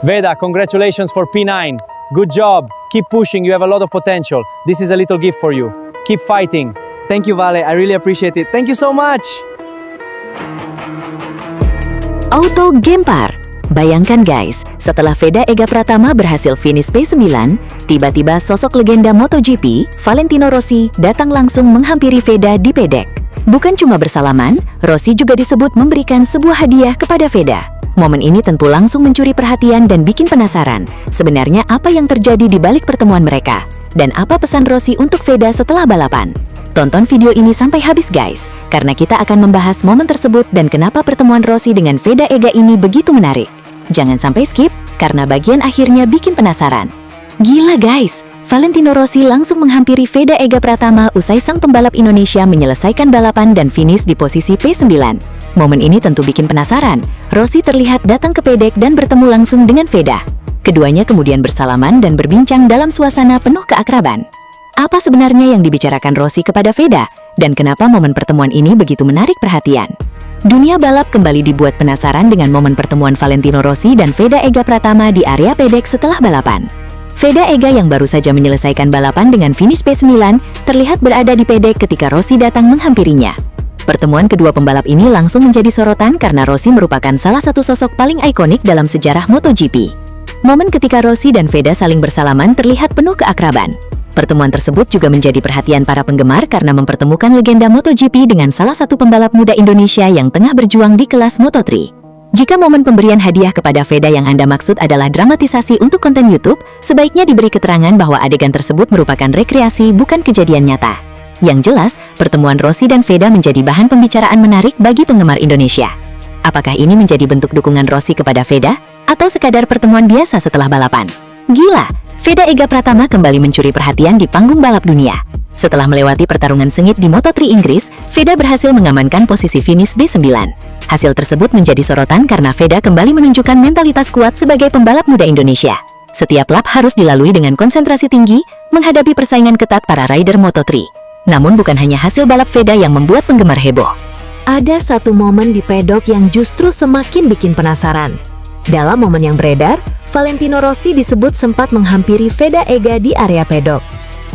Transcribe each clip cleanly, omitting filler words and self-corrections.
Veda, congratulations for P9. Good job. Keep pushing. You have a lot of potential. This is a little gift for you. Keep fighting. Thank you, Vale. I really appreciate it. Thank you so much. Auto Gempar. Bayangkan guys, setelah Veda Ega Pratama berhasil finish P9, tiba-tiba sosok legenda MotoGP, Valentino Rossi, datang langsung menghampiri Veda di pedek. Bukan cuma bersalaman, Rossi juga disebut memberikan sebuah hadiah kepada Veda. Momen ini tentu langsung mencuri perhatian dan bikin penasaran, sebenarnya apa yang terjadi di balik pertemuan mereka, dan apa pesan Rossi untuk Veda setelah balapan. Tonton video ini sampai habis guys, karena kita akan membahas momen tersebut dan kenapa pertemuan Rossi dengan Veda Ega ini begitu menarik. Jangan sampai skip, karena bagian akhirnya bikin penasaran. Gila guys, Valentino Rossi langsung menghampiri Veda Ega Pratama usai sang pembalap Indonesia menyelesaikan balapan dan finish di posisi P9. Momen ini tentu bikin penasaran. Rossi terlihat datang ke pedek dan bertemu langsung dengan Veda. Keduanya kemudian bersalaman dan berbincang dalam suasana penuh keakraban. Apa sebenarnya yang dibicarakan Rossi kepada Veda, dan kenapa momen pertemuan ini begitu menarik perhatian? Dunia balap kembali dibuat penasaran dengan momen pertemuan Valentino Rossi dan Veda Ega Pratama di area pedek setelah balapan. Veda Ega yang baru saja menyelesaikan balapan dengan finish P9 terlihat berada di pedek ketika Rossi datang menghampirinya. Pertemuan kedua pembalap ini langsung menjadi sorotan karena Rossi merupakan salah satu sosok paling ikonik dalam sejarah MotoGP. Momen ketika Rossi dan Veda saling bersalaman terlihat penuh keakraban. Pertemuan tersebut juga menjadi perhatian para penggemar karena mempertemukan legenda MotoGP dengan salah satu pembalap muda Indonesia yang tengah berjuang di kelas Moto3. Jika momen pemberian hadiah kepada Veda yang Anda maksud adalah dramatisasi untuk konten YouTube, sebaiknya diberi keterangan bahwa adegan tersebut merupakan rekreasi bukan kejadian nyata. Yang jelas, pertemuan Rossi dan Veda menjadi bahan pembicaraan menarik bagi penggemar Indonesia. Apakah ini menjadi bentuk dukungan Rossi kepada Veda, atau sekadar pertemuan biasa setelah balapan? Gila! Veda Ega Pratama kembali mencuri perhatian di panggung balap dunia. Setelah melewati pertarungan sengit di Moto3 Inggris, Veda berhasil mengamankan posisi finish B9. Hasil tersebut menjadi sorotan karena Veda kembali menunjukkan mentalitas kuat sebagai pembalap muda Indonesia. Setiap lap harus dilalui dengan konsentrasi tinggi, menghadapi persaingan ketat para rider Moto3. Namun bukan hanya hasil balap Veda yang membuat penggemar heboh. Ada satu momen di pedok yang justru semakin bikin penasaran. Dalam momen yang beredar, Valentino Rossi disebut sempat menghampiri Veda Ega di area pedok.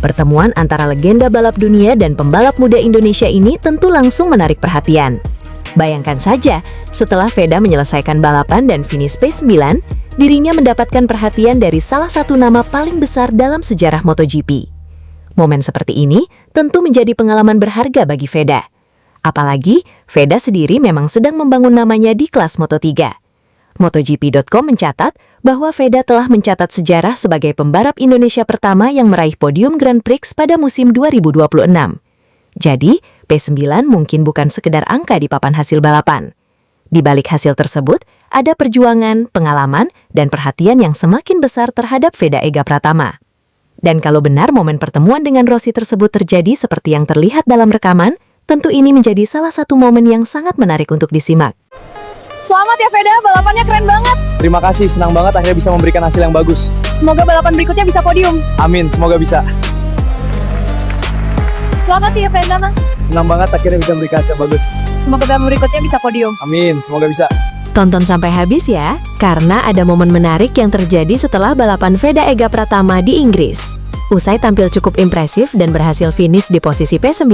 Pertemuan antara legenda balap dunia dan pembalap muda Indonesia ini tentu langsung menarik perhatian. Bayangkan saja, setelah Veda menyelesaikan balapan dan finish P9, dirinya mendapatkan perhatian dari salah satu nama paling besar dalam sejarah MotoGP. Momen seperti ini tentu menjadi pengalaman berharga bagi Veda. Apalagi, Veda sendiri memang sedang membangun namanya di kelas Moto3. MotoGP.com mencatat bahwa Veda telah mencatat sejarah sebagai pembalap Indonesia pertama yang meraih podium Grand Prix pada musim 2026. Jadi, P9 mungkin bukan sekedar angka di papan hasil balapan. Di balik hasil tersebut, ada perjuangan, pengalaman, dan perhatian yang semakin besar terhadap Veda Ega Pratama. Dan kalau benar momen pertemuan dengan Rossi tersebut terjadi seperti yang terlihat dalam rekaman, tentu ini menjadi salah satu momen yang sangat menarik untuk disimak. Selamat ya Veda, balapannya keren banget. Terima kasih, senang banget akhirnya bisa memberikan hasil yang bagus. Semoga balapan berikutnya bisa podium. Amin, semoga bisa. Selamat ya Veda. Senang banget akhirnya bisa memberikan hasil yang bagus. Semoga balapan berikutnya bisa podium. Amin, semoga bisa. Tonton sampai habis ya, karena ada momen menarik yang terjadi setelah balapan Veda Ega Pratama di Inggris. Usai tampil cukup impresif dan berhasil finish di posisi P9,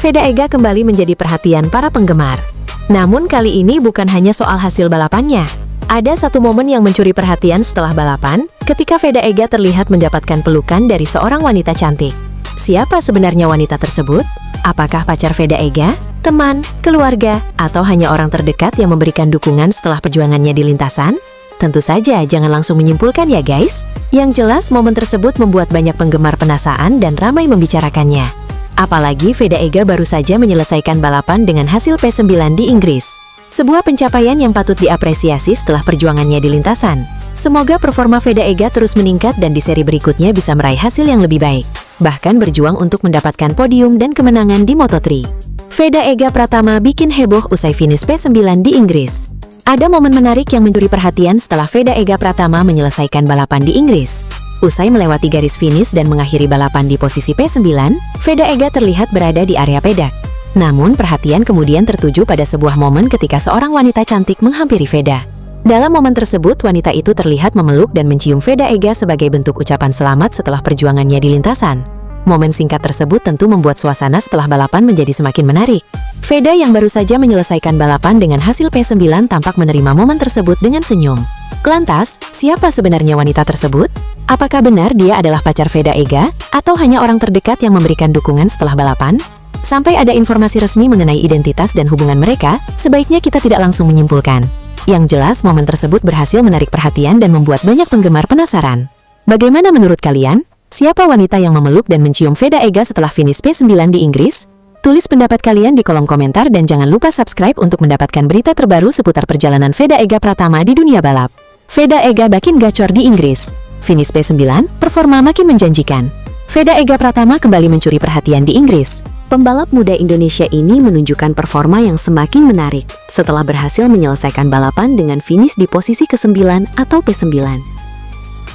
Veda Ega kembali menjadi perhatian para penggemar. Namun kali ini bukan hanya soal hasil balapannya. Ada satu momen yang mencuri perhatian setelah balapan, ketika Veda Ega terlihat mendapatkan pelukan dari seorang wanita cantik. Siapa sebenarnya wanita tersebut? Apakah pacar Veda Ega, teman, keluarga, atau hanya orang terdekat yang memberikan dukungan setelah perjuangannya di lintasan? Tentu saja jangan langsung menyimpulkan ya guys. Yang jelas momen tersebut membuat banyak penggemar penasaran dan ramai membicarakannya. Apalagi Veda Ega baru saja menyelesaikan balapan dengan hasil P9 di Inggris. Sebuah pencapaian yang patut diapresiasi setelah perjuangannya di lintasan. Semoga performa Veda Ega terus meningkat dan di seri berikutnya bisa meraih hasil yang lebih baik. Bahkan berjuang untuk mendapatkan podium dan kemenangan di Moto3. Veda Ega Pratama bikin heboh usai finish P9 di Inggris. Ada momen menarik yang mencuri perhatian setelah Veda Ega Pratama menyelesaikan balapan di Inggris. Usai melewati garis finish dan mengakhiri balapan di posisi P9, Veda Ega terlihat berada di area pedok. Namun perhatian kemudian tertuju pada sebuah momen ketika seorang wanita cantik menghampiri Veda. Dalam momen tersebut, wanita itu terlihat memeluk dan mencium Veda Ega sebagai bentuk ucapan selamat setelah perjuangannya di lintasan. Momen singkat tersebut tentu membuat suasana setelah balapan menjadi semakin menarik. Veda yang baru saja menyelesaikan balapan dengan hasil P9 tampak menerima momen tersebut dengan senyum. Lantas, siapa sebenarnya wanita tersebut? Apakah benar dia adalah pacar Veda Ega, atau hanya orang terdekat yang memberikan dukungan setelah balapan? Sampai ada informasi resmi mengenai identitas dan hubungan mereka, sebaiknya kita tidak langsung menyimpulkan. Yang jelas, momen tersebut berhasil menarik perhatian dan membuat banyak penggemar penasaran. Bagaimana menurut kalian? Siapa wanita yang memeluk dan mencium Veda Ega setelah finish P9 di Inggris? Tulis pendapat kalian di kolom komentar dan jangan lupa subscribe untuk mendapatkan berita terbaru seputar perjalanan Veda Ega Pratama di dunia balap. Veda Ega makin gacor di Inggris. Finish P9, performa makin menjanjikan. Veda Ega Pratama kembali mencuri perhatian di Inggris. Pembalap muda Indonesia ini menunjukkan performa yang semakin menarik setelah berhasil menyelesaikan balapan dengan finish di posisi ke-9 atau P9.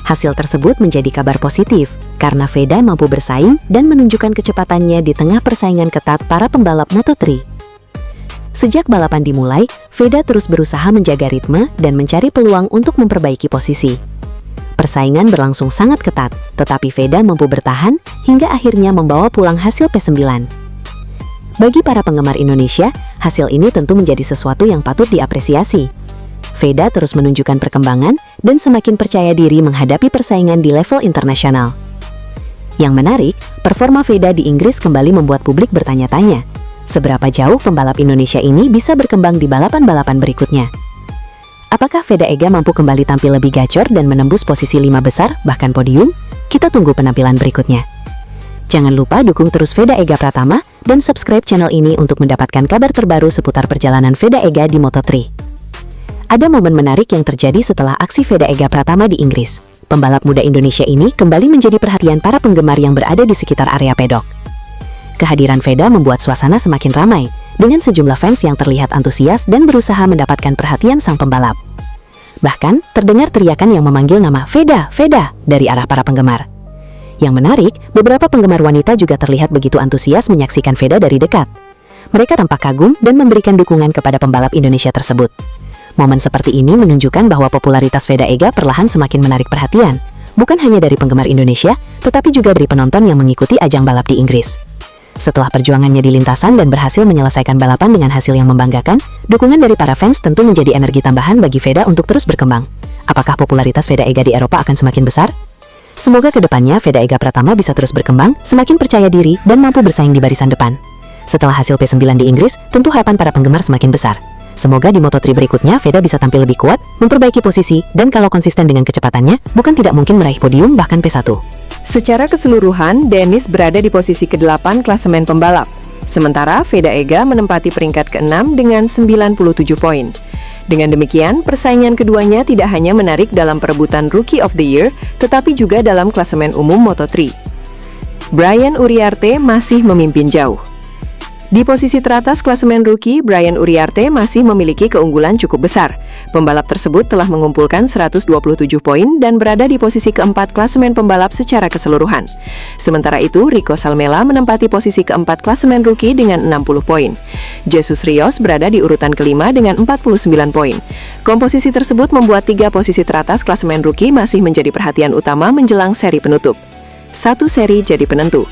Hasil tersebut menjadi kabar positif karena Veda mampu bersaing dan menunjukkan kecepatannya di tengah persaingan ketat para pembalap Moto3. Sejak balapan dimulai, Veda terus berusaha menjaga ritme dan mencari peluang untuk memperbaiki posisi. Persaingan berlangsung sangat ketat, tetapi Veda mampu bertahan hingga akhirnya membawa pulang hasil P9. Bagi para penggemar Indonesia, hasil ini tentu menjadi sesuatu yang patut diapresiasi. Veda terus menunjukkan perkembangan dan semakin percaya diri menghadapi persaingan di level internasional. Yang menarik, performa Veda di Inggris kembali membuat publik bertanya-tanya, seberapa jauh pembalap Indonesia ini bisa berkembang di balapan-balapan berikutnya. Apakah Veda Ega mampu kembali tampil lebih gacor dan menembus posisi 5 besar, bahkan podium? Kita tunggu penampilan berikutnya. Jangan lupa dukung terus Veda Ega Pratama dan subscribe channel ini untuk mendapatkan kabar terbaru seputar perjalanan Veda Ega di Moto3. Ada momen menarik yang terjadi setelah aksi Veda Ega Pratama di Inggris. Pembalap muda Indonesia ini kembali menjadi perhatian para penggemar yang berada di sekitar area pedok. Kehadiran Veda membuat suasana semakin ramai, dengan sejumlah fans yang terlihat antusias dan berusaha mendapatkan perhatian sang pembalap. Bahkan, terdengar teriakan yang memanggil nama Veda, Veda dari arah para penggemar. Yang menarik, beberapa penggemar wanita juga terlihat begitu antusias menyaksikan Veda dari dekat. Mereka tampak kagum dan memberikan dukungan kepada pembalap Indonesia tersebut. Momen seperti ini menunjukkan bahwa popularitas Veda Ega perlahan semakin menarik perhatian, bukan hanya dari penggemar Indonesia, tetapi juga dari penonton yang mengikuti ajang balap di Inggris. Setelah perjuangannya di lintasan dan berhasil menyelesaikan balapan dengan hasil yang membanggakan, dukungan dari para fans tentu menjadi energi tambahan bagi Veda untuk terus berkembang. Apakah popularitas Veda Ega di Eropa akan semakin besar? Semoga kedepannya Veda Ega Pratama bisa terus berkembang, semakin percaya diri, dan mampu bersaing di barisan depan. Setelah hasil P9 di Inggris, tentu harapan para penggemar semakin besar. Semoga di Moto3 berikutnya Veda bisa tampil lebih kuat, memperbaiki posisi, dan kalau konsisten dengan kecepatannya, bukan tidak mungkin meraih podium bahkan P1. Secara keseluruhan, Dennis berada di posisi ke-8 klasemen pembalap. Sementara Veda Ega menempati peringkat ke-6 dengan 97 poin. Dengan demikian, persaingan keduanya tidak hanya menarik dalam perebutan Rookie of the Year, tetapi juga dalam klasemen umum Moto3. Brian Uriarte masih memimpin jauh. Di posisi teratas klasemen rookie, Brian Uriarte masih memiliki keunggulan cukup besar. Pembalap tersebut telah mengumpulkan 127 poin dan berada di posisi keempat klasemen pembalap secara keseluruhan. Sementara itu, Rico Salmela menempati posisi keempat klasemen rookie dengan 60 poin. Jesus Rios berada di urutan kelima dengan 49 poin. Komposisi tersebut membuat 3 posisi teratas klasemen rookie masih menjadi perhatian utama menjelang seri penutup. Satu seri jadi penentu.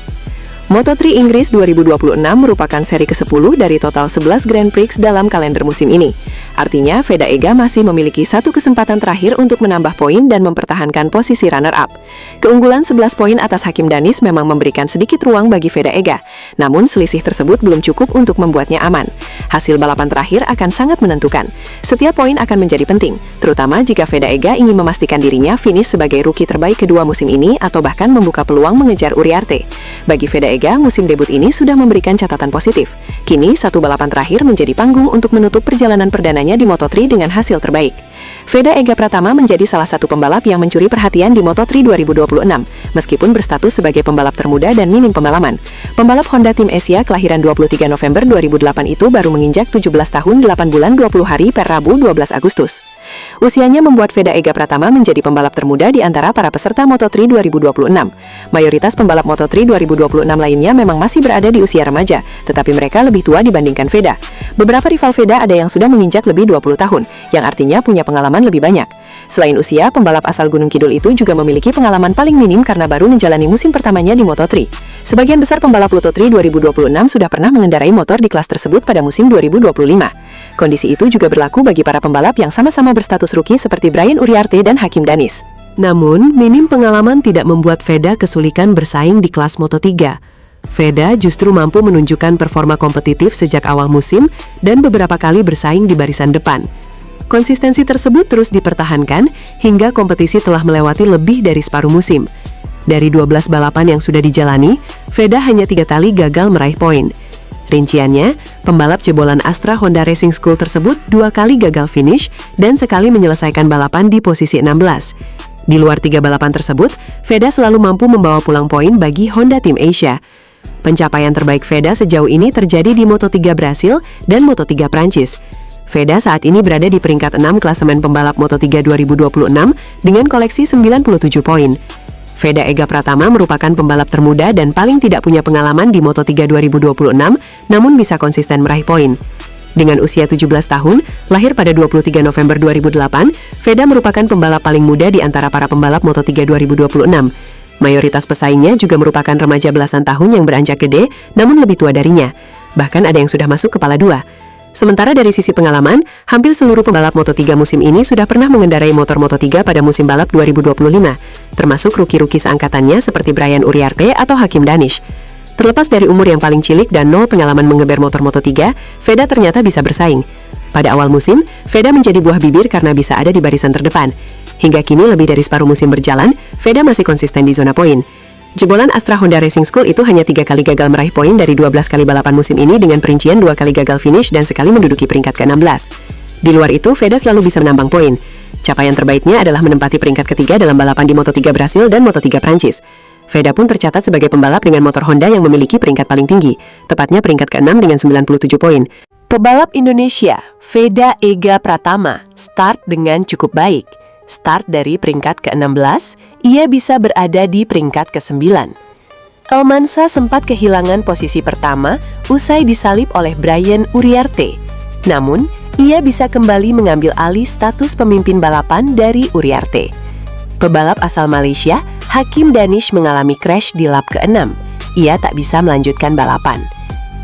Moto3 Inggris 2026 merupakan seri ke-10 dari total 11 Grand Prix dalam kalender musim ini. Artinya, Veda Ega masih memiliki satu kesempatan terakhir untuk menambah poin dan mempertahankan posisi runner-up. Keunggulan 11 poin atas Hakim Danis memang memberikan sedikit ruang bagi Veda Ega, namun selisih tersebut belum cukup untuk membuatnya aman. Hasil balapan terakhir akan sangat menentukan. Setiap poin akan menjadi penting, terutama jika Veda Ega ingin memastikan dirinya finish sebagai rookie terbaik kedua musim ini atau bahkan membuka peluang mengejar Uriarte. Bagi Veda Ega, musim debut ini sudah memberikan catatan positif. Kini, satu balapan terakhir menjadi panggung untuk menutup perjalanan perdananya di Moto3 dengan hasil terbaik. Veda Ega Pratama menjadi salah satu pembalap yang mencuri perhatian di Moto3 2026, meskipun berstatus sebagai pembalap termuda dan minim pengalaman. Pembalap Honda Tim Asia kelahiran 23 November 2008 itu baru menginjak 17 tahun 8 bulan 20 hari per Rabu 12 Agustus. Usianya membuat Veda Ega Pratama menjadi pembalap termuda di antara para peserta Moto3 2026. Mayoritas pembalap Moto3 2026 lainnya lainnya memang masih berada di usia remaja, tetapi mereka lebih tua dibandingkan Veda. Beberapa rival Veda ada yang sudah menginjak lebih 20 tahun, yang artinya punya pengalaman lebih banyak. Selain usia, pembalap asal Gunung Kidul itu juga memiliki pengalaman paling minim karena baru menjalani musim pertamanya di Moto3. Sebagian besar pembalap Moto3 2026 sudah pernah mengendarai motor di kelas tersebut pada musim 2025. Kondisi itu juga berlaku bagi para pembalap yang sama-sama berstatus rookie seperti Brian Uriarte dan Hakim Danis. Namun, minim pengalaman tidak membuat Veda kesulitan bersaing di kelas Moto3. Veda justru mampu menunjukkan performa kompetitif sejak awal musim dan beberapa kali bersaing di barisan depan. Konsistensi tersebut terus dipertahankan hingga kompetisi telah melewati lebih dari separuh musim. Dari 12 balapan yang sudah dijalani, Veda hanya 3 kali gagal meraih poin. Rinciannya, pembalap jebolan Astra Honda Racing School tersebut 2 kali gagal finish dan sekali menyelesaikan balapan di posisi 16. Di luar 3 balapan tersebut, Veda selalu mampu membawa pulang poin bagi Honda Tim Asia. Pencapaian terbaik Veda sejauh ini terjadi di Moto3 Brasil dan Moto3 Prancis. Veda saat ini berada di peringkat 6 klasemen pembalap Moto3 2026 dengan koleksi 97 poin. Veda Ega Pratama merupakan pembalap termuda dan paling tidak punya pengalaman di Moto3 2026, namun bisa konsisten meraih poin. Dengan usia 17 tahun, lahir pada 23 November 2008, Veda merupakan pembalap paling muda di antara para pembalap Moto3 2026. Mayoritas pesaingnya juga merupakan remaja belasan tahun yang beranjak gede, namun lebih tua darinya. Bahkan ada yang sudah masuk kepala 2. Sementara dari sisi pengalaman, hampir seluruh pembalap Moto3 musim ini sudah pernah mengendarai motor Moto3 pada musim balap 2025, termasuk rookie-rookie seangkatannya seperti Brian Uriarte atau Hakim Danis. Terlepas dari umur yang paling cilik dan nol pengalaman mengeber motor Moto3, Veda ternyata bisa bersaing. Pada awal musim, Veda menjadi buah bibir karena bisa ada di barisan terdepan. Hingga kini lebih dari separuh musim berjalan, Veda masih konsisten di zona poin. Jebolan Astra Honda Racing School itu hanya 3 kali gagal meraih poin dari 12 kali balapan musim ini dengan perincian 2 kali gagal finish dan sekali menduduki peringkat ke-16. Di luar itu, Veda selalu bisa menambang poin. Capaian terbaiknya adalah menempati peringkat ketiga dalam balapan di Moto3 Brasil dan Moto3 Prancis. Veda pun tercatat sebagai pembalap dengan motor Honda yang memiliki peringkat paling tinggi, tepatnya peringkat ke-6 dengan 97 poin. Pebalap Indonesia, Veda Ega Pratama, start dengan cukup baik. Start dari peringkat ke-16, ia bisa berada di peringkat ke-9. Almansa sempat kehilangan posisi pertama usai disalip oleh Brian Uriarte. Namun, ia bisa kembali mengambil alih status pemimpin balapan dari Uriarte. Pebalap asal Malaysia, Hakim Danis mengalami crash di lap ke-6. Ia tak bisa melanjutkan balapan.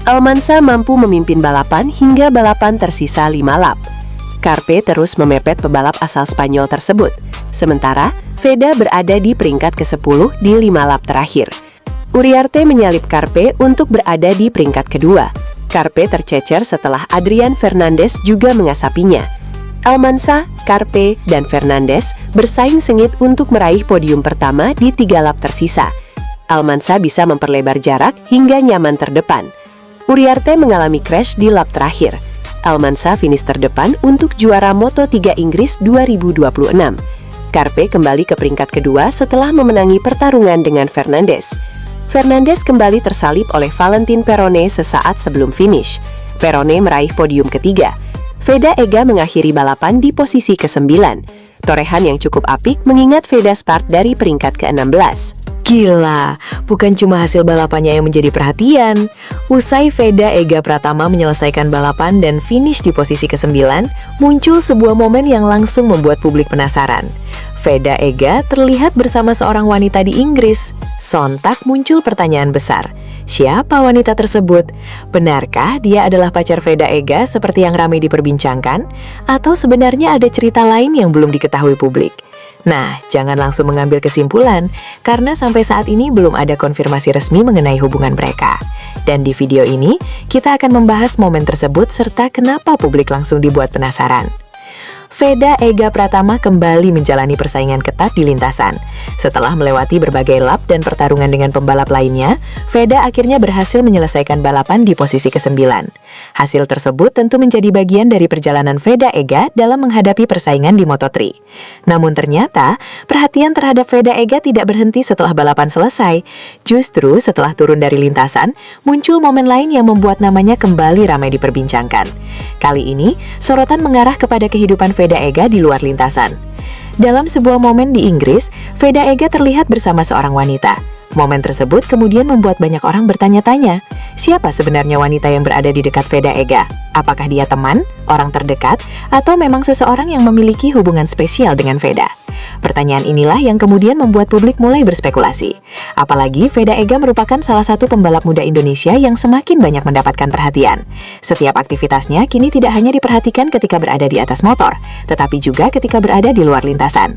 Almansa mampu memimpin balapan hingga balapan tersisa 5 lap. Carpe terus memepet pebalap asal Spanyol tersebut. Sementara, Veda berada di peringkat ke-10 di 5 lap terakhir. Uriarte menyalip Carpe untuk berada di peringkat kedua. Carpe tercecer setelah Adrian Fernandez juga mengasapinya. Almansa, Carpe, dan Fernandez bersaing sengit untuk meraih podium pertama di 3 lap tersisa. Almansa bisa memperlebar jarak hingga nyaman terdepan. Uriarte mengalami crash di lap terakhir. Almansa finish terdepan untuk juara Moto3 Inggris 2026. Carpe kembali ke peringkat kedua setelah memenangi pertarungan dengan Fernandez. Fernandez kembali tersalip oleh Valentin Perone sesaat sebelum finish. Perone meraih podium ketiga. Veda Ega mengakhiri balapan di posisi ke-9. Torehan yang cukup apik mengingat Veda start dari peringkat ke-16. Gila, bukan cuma hasil balapannya yang menjadi perhatian. Usai Veda Ega Pratama menyelesaikan balapan dan finish di posisi ke-9, muncul sebuah momen yang langsung membuat publik penasaran. Veda Ega terlihat bersama seorang wanita di Inggris. Sontak muncul pertanyaan besar. Siapa wanita tersebut? Benarkah dia adalah pacar Veda Ega seperti yang ramai diperbincangkan? Atau sebenarnya ada cerita lain yang belum diketahui publik? Nah, jangan langsung mengambil kesimpulan, karena sampai saat ini belum ada konfirmasi resmi mengenai hubungan mereka. Dan di video ini, kita akan membahas momen tersebut serta kenapa publik langsung dibuat penasaran. Veda Ega Pratama kembali menjalani persaingan ketat di lintasan. Setelah melewati berbagai lap dan pertarungan dengan pembalap lainnya, Veda akhirnya berhasil menyelesaikan balapan di posisi ke-9. Hasil tersebut tentu menjadi bagian dari perjalanan Veda Ega dalam menghadapi persaingan di Moto3. Namun ternyata, perhatian terhadap Veda Ega tidak berhenti setelah balapan selesai. Justru setelah turun dari lintasan, muncul momen lain yang membuat namanya kembali ramai diperbincangkan. Kali ini, sorotan mengarah kepada kehidupan Veda Ega di luar lintasan. Dalam sebuah momen di Inggris, Veda Ega terlihat bersama seorang wanita. Momen tersebut kemudian membuat banyak orang bertanya-tanya, siapa sebenarnya wanita yang berada di dekat Veda Ega? Apakah dia teman, orang terdekat, atau memang seseorang yang memiliki hubungan spesial dengan Veda? Pertanyaan inilah yang kemudian membuat publik mulai berspekulasi. Apalagi Veda Ega merupakan salah satu pembalap muda Indonesia yang semakin banyak mendapatkan perhatian. Setiap aktivitasnya kini tidak hanya diperhatikan ketika berada di atas motor, tetapi juga ketika berada di luar lintasan.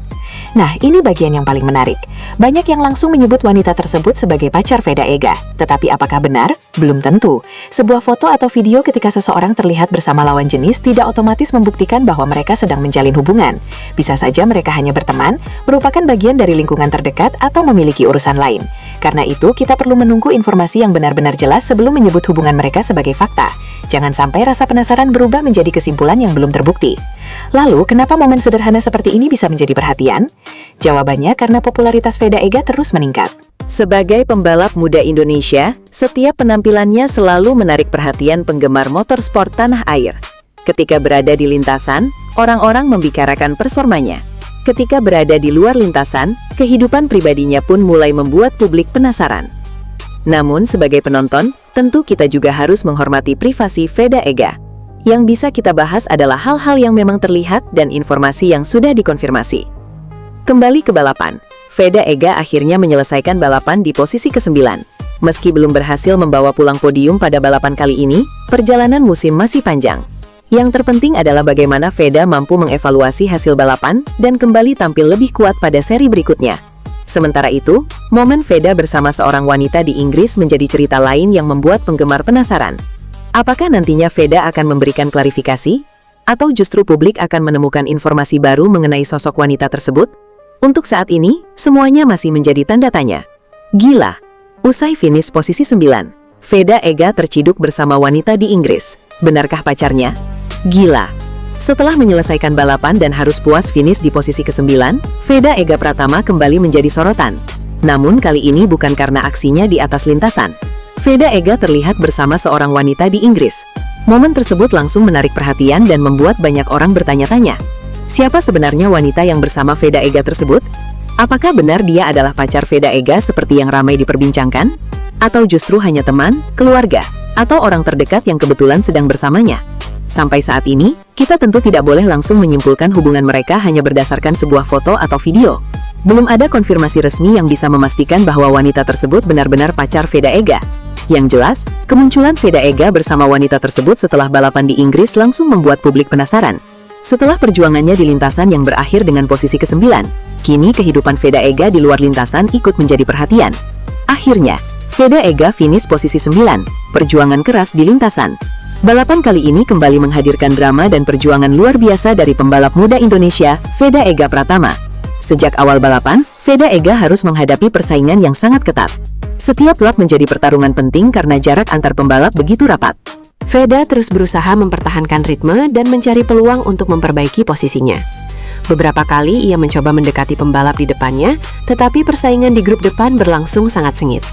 Nah, ini bagian yang paling menarik. Banyak yang langsung menyebut wanita tersebut sebagai pacar Veda Ega. Tetapi apakah benar? Belum tentu. Sebuah foto atau video ketika seseorang terlihat bersama lawan jenis tidak otomatis membuktikan bahwa mereka sedang menjalin hubungan. Bisa saja mereka hanya berteman, merupakan bagian dari lingkungan terdekat, atau memiliki urusan lain. Karena itu, kita perlu menunggu informasi yang benar-benar jelas sebelum menyebut hubungan mereka sebagai fakta. Jangan sampai rasa penasaran berubah menjadi kesimpulan yang belum terbukti. Lalu, kenapa momen sederhana seperti ini bisa menjadi perhatian? Jawabannya karena popularitas Veda Ega terus meningkat. Sebagai pembalap muda Indonesia, setiap penampilannya selalu menarik perhatian penggemar motorsport tanah air. Ketika berada di lintasan, orang-orang membicarakan performanya. Ketika berada di luar lintasan, kehidupan pribadinya pun mulai membuat publik penasaran. Namun, sebagai penonton, tentu kita juga harus menghormati privasi Veda Ega. Yang bisa kita bahas adalah hal-hal yang memang terlihat dan informasi yang sudah dikonfirmasi. Kembali ke balapan, Veda Ega akhirnya menyelesaikan balapan di posisi ke-9. Meski belum berhasil membawa pulang podium pada balapan kali ini, perjalanan musim masih panjang. Yang terpenting adalah bagaimana Veda mampu mengevaluasi hasil balapan dan kembali tampil lebih kuat pada seri berikutnya. Sementara itu, momen Veda bersama seorang wanita di Inggris menjadi cerita lain yang membuat penggemar penasaran. Apakah nantinya Veda akan memberikan klarifikasi? Atau justru publik akan menemukan informasi baru mengenai sosok wanita tersebut? Untuk saat ini, semuanya masih menjadi tanda tanya. Gila! Usai finish posisi 9, Veda Ega terciduk bersama wanita di Inggris. Benarkah pacarnya? Gila! Setelah menyelesaikan balapan dan harus puas finish di posisi ke-9, Veda Ega Pratama kembali menjadi sorotan. Namun kali ini bukan karena aksinya di atas lintasan. Veda Ega terlihat bersama seorang wanita di Inggris. Momen tersebut langsung menarik perhatian dan membuat banyak orang bertanya-tanya. Siapa sebenarnya wanita yang bersama Veda Ega tersebut? Apakah benar dia adalah pacar Veda Ega seperti yang ramai diperbincangkan? Atau justru hanya teman, keluarga, atau orang terdekat yang kebetulan sedang bersamanya? Sampai saat ini, kita tentu tidak boleh langsung menyimpulkan hubungan mereka hanya berdasarkan sebuah foto atau video. Belum ada konfirmasi resmi yang bisa memastikan bahwa wanita tersebut benar-benar pacar Veda Ega. Yang jelas, kemunculan Veda Ega bersama wanita tersebut setelah balapan di Inggris langsung membuat publik penasaran. Setelah perjuangannya di lintasan yang berakhir dengan posisi ke-9, kini kehidupan Veda Ega di luar lintasan ikut menjadi perhatian. Akhirnya, Veda Ega finish posisi 9, perjuangan keras di lintasan. Balapan kali ini kembali menghadirkan drama dan perjuangan luar biasa dari pembalap muda Indonesia, Veda Ega Pratama. Sejak awal balapan, Veda Ega harus menghadapi persaingan yang sangat ketat. Setiap lap menjadi pertarungan penting karena jarak antar pembalap begitu rapat. Veda terus berusaha mempertahankan ritme dan mencari peluang untuk memperbaiki posisinya. Beberapa kali ia mencoba mendekati pembalap di depannya, tetapi persaingan di grup depan berlangsung sangat sengit.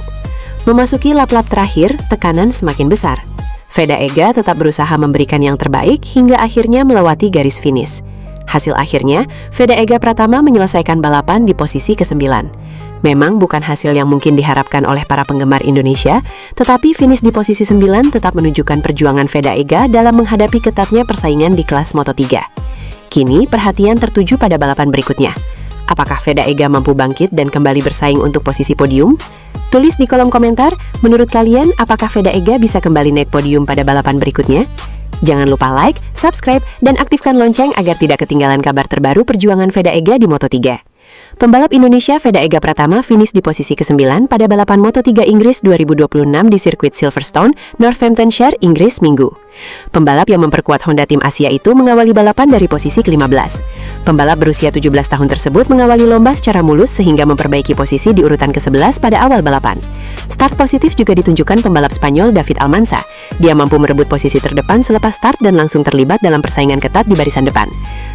Memasuki lap-lap terakhir, tekanan semakin besar. Veda Ega tetap berusaha memberikan yang terbaik hingga akhirnya melewati garis finish. Hasil akhirnya, Veda Ega Pratama menyelesaikan balapan di posisi ke-9. Memang bukan hasil yang mungkin diharapkan oleh para penggemar Indonesia, tetapi finish di posisi 9 tetap menunjukkan perjuangan Veda Ega dalam menghadapi ketatnya persaingan di kelas Moto3. Kini, perhatian tertuju pada balapan berikutnya. Apakah Veda Ega mampu bangkit dan kembali bersaing untuk posisi podium? Tulis di kolom komentar, menurut kalian apakah Veda Ega bisa kembali naik podium pada balapan berikutnya? Jangan lupa like, subscribe, dan aktifkan lonceng agar tidak ketinggalan kabar terbaru perjuangan Veda Ega di Moto3. Pembalap Indonesia Veda Ega Pratama finish di posisi ke-9 pada balapan Moto3 Inggris 2026 di sirkuit Silverstone, Northamptonshire, Inggris, Minggu. Pembalap yang memperkuat Honda Tim Asia itu mengawali balapan dari posisi ke-15. Pembalap berusia 17 tahun tersebut mengawali lomba secara mulus sehingga memperbaiki posisi di urutan ke-11 pada awal balapan. Start positif juga ditunjukkan pembalap Spanyol David Almansa. Dia mampu merebut posisi terdepan selepas start dan langsung terlibat dalam persaingan ketat di barisan depan.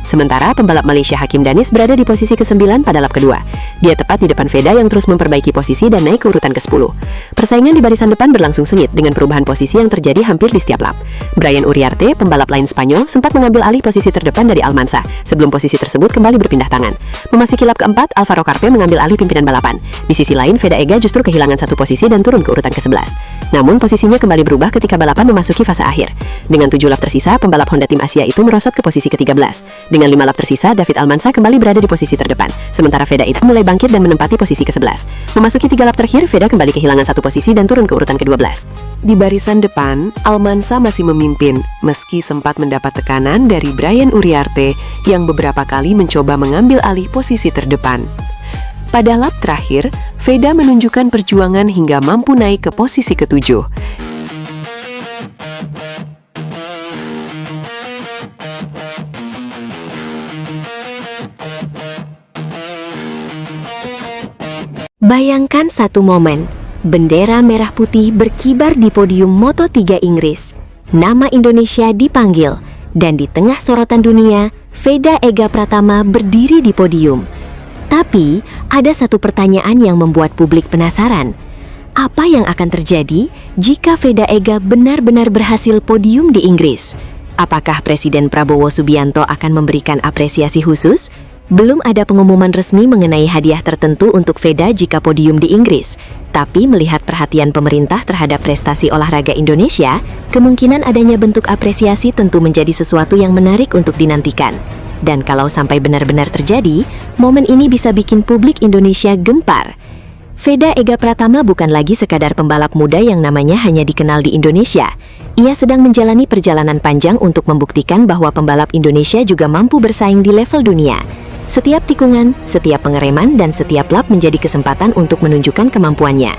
Sementara pembalap Malaysia Hakim Danis berada di posisi ke-9 pada lap kedua. Dia tepat di depan Veda yang terus memperbaiki posisi dan naik ke urutan ke-10. Persaingan di barisan depan berlangsung sengit dengan perubahan posisi yang terjadi hampir di setiap lap. Brian Uriarte, pembalap lain Spanyol, sempat mengambil alih posisi terdepan dari Almansa, sebelum posisi tersebut kembali berpindah tangan. Memasuki lap keempat, Alvaro Carpe mengambil alih pimpinan balapan. Di sisi lain, Veda Ega justru kehilangan satu posisi dan turun ke urutan ke-11. Namun, posisinya kembali berubah ketika balapan memasuki fase akhir. Dengan 7 lap tersisa, pembalap Honda Tim Asia itu merosot ke posisi ke-13. Dengan 5 lap tersisa, David Almansa kembali berada di posisi terdepan, sementara Veda Ega mulai bangkit dan menempati posisi ke-11. Memasuki 3 lap terakhir, Veda kembali kehilangan satu posisi dan turun ke urutan ke-12. Di barisan depan, Almansa masih memimpin, meski sempat mendapat tekanan dari Brian Uriarte yang beberapa kali mencoba mengambil alih posisi terdepan. Pada lap terakhir, Veda menunjukkan perjuangan hingga mampu naik ke posisi ke-7. Bayangkan satu momen, bendera merah putih berkibar di podium Moto3 Inggris. Nama Indonesia dipanggil, dan di tengah sorotan dunia, Veda Ega Pratama berdiri di podium. Tapi, ada satu pertanyaan yang membuat publik penasaran. Apa yang akan terjadi jika Veda Ega benar-benar berhasil podium di Inggris? Apakah Presiden Prabowo Subianto akan memberikan apresiasi khusus? Belum ada pengumuman resmi mengenai hadiah tertentu untuk Veda jika podium di Inggris. Tapi melihat perhatian pemerintah terhadap prestasi olahraga Indonesia, kemungkinan adanya bentuk apresiasi tentu menjadi sesuatu yang menarik untuk dinantikan. Dan kalau sampai benar-benar terjadi, momen ini bisa bikin publik Indonesia gempar. Veda Ega Pratama bukan lagi sekadar pembalap muda yang namanya hanya dikenal di Indonesia. Ia sedang menjalani perjalanan panjang untuk membuktikan bahwa pembalap Indonesia juga mampu bersaing di level dunia. Setiap tikungan, setiap pengereman, dan setiap lap menjadi kesempatan untuk menunjukkan kemampuannya.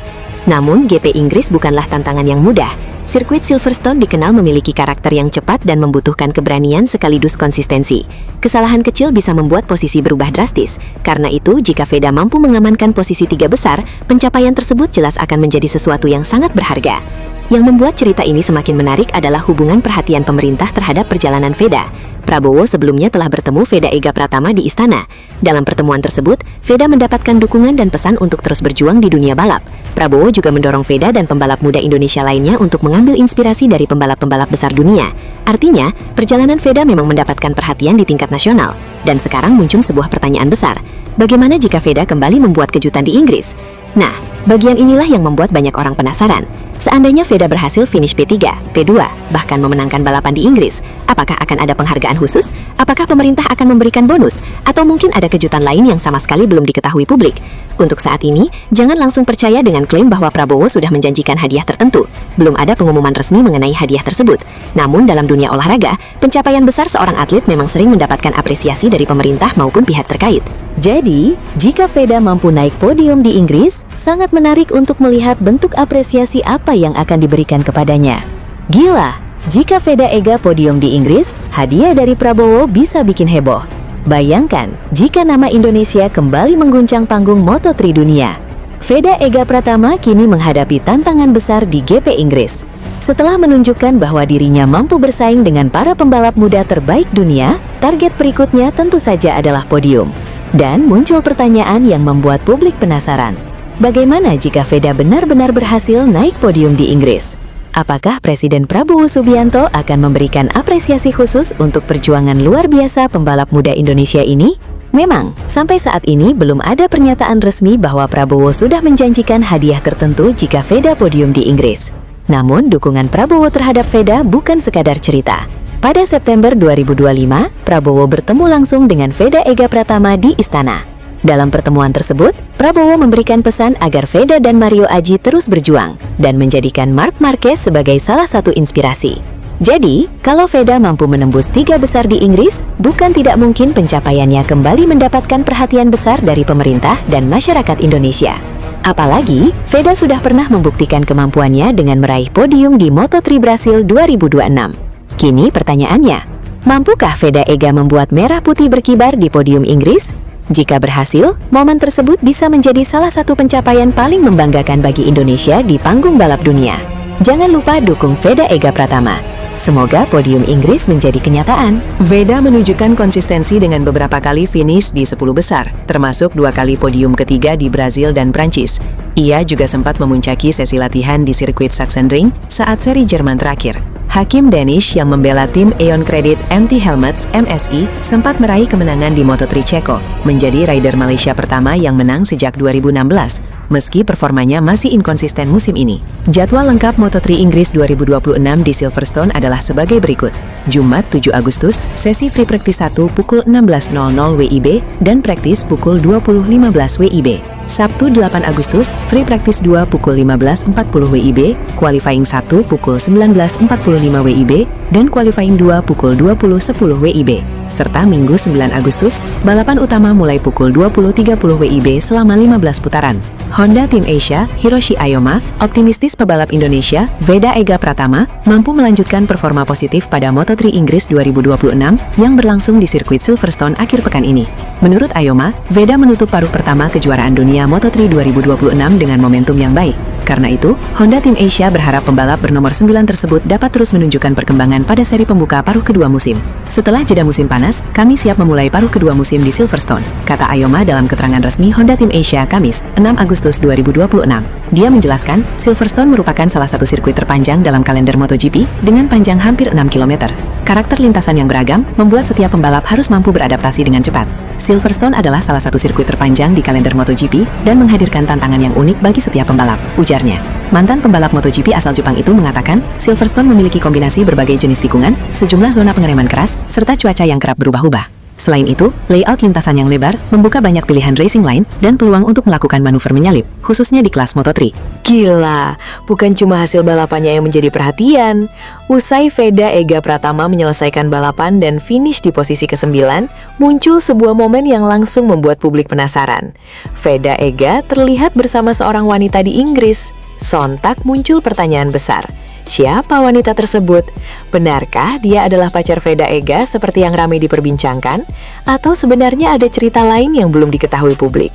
Namun, GP Inggris bukanlah tantangan yang mudah. Sirkuit Silverstone dikenal memiliki karakter yang cepat dan membutuhkan keberanian sekaligus konsistensi. Kesalahan kecil bisa membuat posisi berubah drastis. Karena itu, jika Veda mampu mengamankan posisi 3 besar, pencapaian tersebut jelas akan menjadi sesuatu yang sangat berharga. Yang membuat cerita ini semakin menarik adalah hubungan perhatian pemerintah terhadap perjalanan Veda. Prabowo sebelumnya telah bertemu Veda Ega Pratama di istana. Dalam pertemuan tersebut, Veda mendapatkan dukungan dan pesan untuk terus berjuang di dunia balap. Prabowo juga mendorong Veda dan pembalap muda Indonesia lainnya untuk mengambil inspirasi dari pembalap-pembalap besar dunia. Artinya, perjalanan Veda memang mendapatkan perhatian di tingkat nasional. Dan sekarang muncul sebuah pertanyaan besar. Bagaimana jika Veda kembali membuat kejutan di Inggris? Nah, bagian inilah yang membuat banyak orang penasaran. Seandainya Veda berhasil finish P3, P2, bahkan memenangkan balapan di Inggris, apakah akan ada penghargaan khusus? Apakah pemerintah akan memberikan bonus? Atau mungkin ada kejutan lain yang sama sekali belum diketahui publik? Untuk saat ini, jangan langsung percaya dengan klaim bahwa Prabowo sudah menjanjikan hadiah tertentu. Belum ada pengumuman resmi mengenai hadiah tersebut. Namun dalam dunia olahraga, pencapaian besar seorang atlet memang sering mendapatkan apresiasi dari pemerintah maupun pihak terkait. Jadi, jika Veda mampu naik podium di Inggris, sangat menarik untuk melihat bentuk apresiasi apa yang akan diberikan kepadanya. Gila, jika Veda Ega podium di Inggris, hadiah dari Prabowo bisa bikin heboh. Bayangkan, jika nama Indonesia kembali mengguncang panggung Moto3 dunia. Veda Ega Pratama kini menghadapi tantangan besar di GP Inggris. Setelah menunjukkan bahwa dirinya mampu bersaing dengan para pembalap muda terbaik dunia, target berikutnya tentu saja adalah podium. Dan muncul pertanyaan yang membuat publik penasaran. Bagaimana jika Veda benar-benar berhasil naik podium di Inggris? Apakah Presiden Prabowo Subianto akan memberikan apresiasi khusus untuk perjuangan luar biasa pembalap muda Indonesia ini? Memang, sampai saat ini belum ada pernyataan resmi bahwa Prabowo sudah menjanjikan hadiah tertentu jika Veda podium di Inggris. Namun, dukungan Prabowo terhadap Veda bukan sekadar cerita. Pada September 2025, Prabowo bertemu langsung dengan Veda Ega Pratama di istana. Dalam pertemuan tersebut, Prabowo memberikan pesan agar Veda dan Mario Aji terus berjuang dan menjadikan Marc Marquez sebagai salah satu inspirasi. Jadi, kalau Veda mampu menembus 3 besar di Inggris, bukan tidak mungkin pencapaiannya kembali mendapatkan perhatian besar dari pemerintah dan masyarakat Indonesia. Apalagi, Veda sudah pernah membuktikan kemampuannya dengan meraih podium di Moto3 Brasil 2026. Kini pertanyaannya, mampukah Veda Ega membuat merah putih berkibar di podium Inggris? Jika berhasil, momen tersebut bisa menjadi salah satu pencapaian paling membanggakan bagi Indonesia di panggung balap dunia. Jangan lupa dukung Veda Ega Pratama. Semoga podium Inggris menjadi kenyataan. Veda menunjukkan konsistensi dengan beberapa kali finish di 10 besar, termasuk 2 kali podium ketiga di Brazil dan Prancis. Ia juga sempat memuncaki sesi latihan di sirkuit Sachsenring saat seri Jerman terakhir. Hakim Danish yang membela tim Aeon Credit MT Helmets MSI sempat meraih kemenangan di Moto3 Ceko, menjadi rider Malaysia pertama yang menang sejak 2016, meski performanya masih inkonsisten musim ini. Jadwal lengkap Moto3 Inggris 2026 di Silverstone adalah sebagai berikut. Jumat 7 Agustus, sesi free practice 1 pukul 16.00 WIB dan praktis pukul 20.15 WIB. Sabtu 8 Agustus, free practice 2 pukul 15.40 WIB, qualifying 1 pukul 19.45 WIB, dan qualifying 2 pukul 20.10 WIB. Serta Minggu 9 Agustus, balapan utama mulai pukul 20.30 WIB selama 15 putaran. Honda Tim Asia, Hiroshi Ayoma, optimistis pebalap Indonesia, Veda Ega Pratama, mampu melanjutkan performa positif pada Moto3 Inggris 2026 yang berlangsung di sirkuit Silverstone akhir pekan ini. Menurut Ayoma, Veda menutup paruh pertama kejuaraan dunia Moto3 2026 dengan momentum yang baik. Karena itu, Honda Tim Asia berharap pembalap bernomor 9 tersebut dapat terus menunjukkan perkembangan pada seri pembuka paruh kedua musim. Setelah jeda musim panas, kami siap memulai paruh kedua musim di Silverstone, kata Ayoma dalam keterangan resmi Honda Tim Asia Kamis, 6 Agustus 2026. Dia menjelaskan, Silverstone merupakan salah satu sirkuit terpanjang dalam kalender MotoGP dengan panjang hampir 6 km. Karakter lintasan yang beragam membuat setiap pembalap harus mampu beradaptasi dengan cepat. Silverstone adalah salah satu sirkuit terpanjang di kalender MotoGP dan menghadirkan tantangan yang unik bagi setiap pembalap, ujarnya. Mantan pembalap MotoGP asal Jepang itu mengatakan, Silverstone memiliki kombinasi berbagai jenis tikungan, sejumlah zona pengereman keras, serta cuaca yang kerap berubah-ubah. Selain itu, layout lintasan yang lebar membuka banyak pilihan racing line dan peluang untuk melakukan manuver menyalip, khususnya di kelas Moto3. Gila, bukan cuma hasil balapannya yang menjadi perhatian. Usai Veda Ega Pratama menyelesaikan balapan dan finish di posisi ke-9, muncul sebuah momen yang langsung membuat publik penasaran. Veda Ega terlihat bersama seorang wanita di Inggris. Sontak muncul pertanyaan besar. Siapa wanita tersebut? Benarkah dia adalah pacar Veda Ega seperti yang ramai diperbincangkan? Atau sebenarnya ada cerita lain yang belum diketahui publik?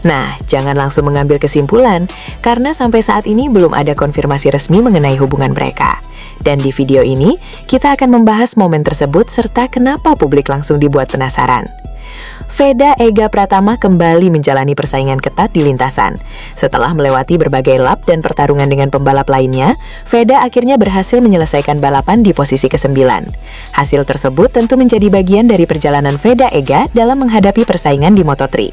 Nah, jangan langsung mengambil kesimpulan, karena sampai saat ini belum ada konfirmasi resmi mengenai hubungan mereka. Dan di video ini, kita akan membahas momen tersebut serta kenapa publik langsung dibuat penasaran. Veda Ega Pratama kembali menjalani persaingan ketat di lintasan. Setelah melewati berbagai lap dan pertarungan dengan pembalap lainnya, Veda akhirnya berhasil menyelesaikan balapan di posisi ke-9. Hasil tersebut tentu menjadi bagian dari perjalanan Veda Ega dalam menghadapi persaingan di Moto3.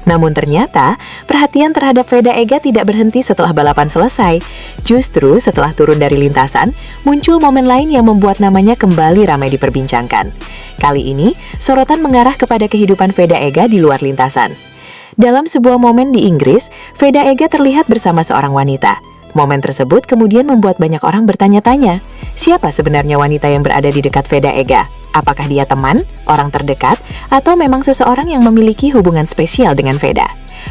Namun ternyata, perhatian terhadap Veda Ega tidak berhenti setelah balapan selesai. Justru setelah turun dari lintasan, muncul momen lain yang membuat namanya kembali ramai diperbincangkan. Kali ini, sorotan mengarah kepada kehidupan Veda Ega di luar lintasan. Dalam sebuah momen di Inggris, Veda Ega terlihat bersama seorang wanita. Momen tersebut kemudian membuat banyak orang bertanya-tanya, siapa sebenarnya wanita yang berada di dekat Veda Ega? Apakah dia teman, orang terdekat, atau memang seseorang yang memiliki hubungan spesial dengan Veda?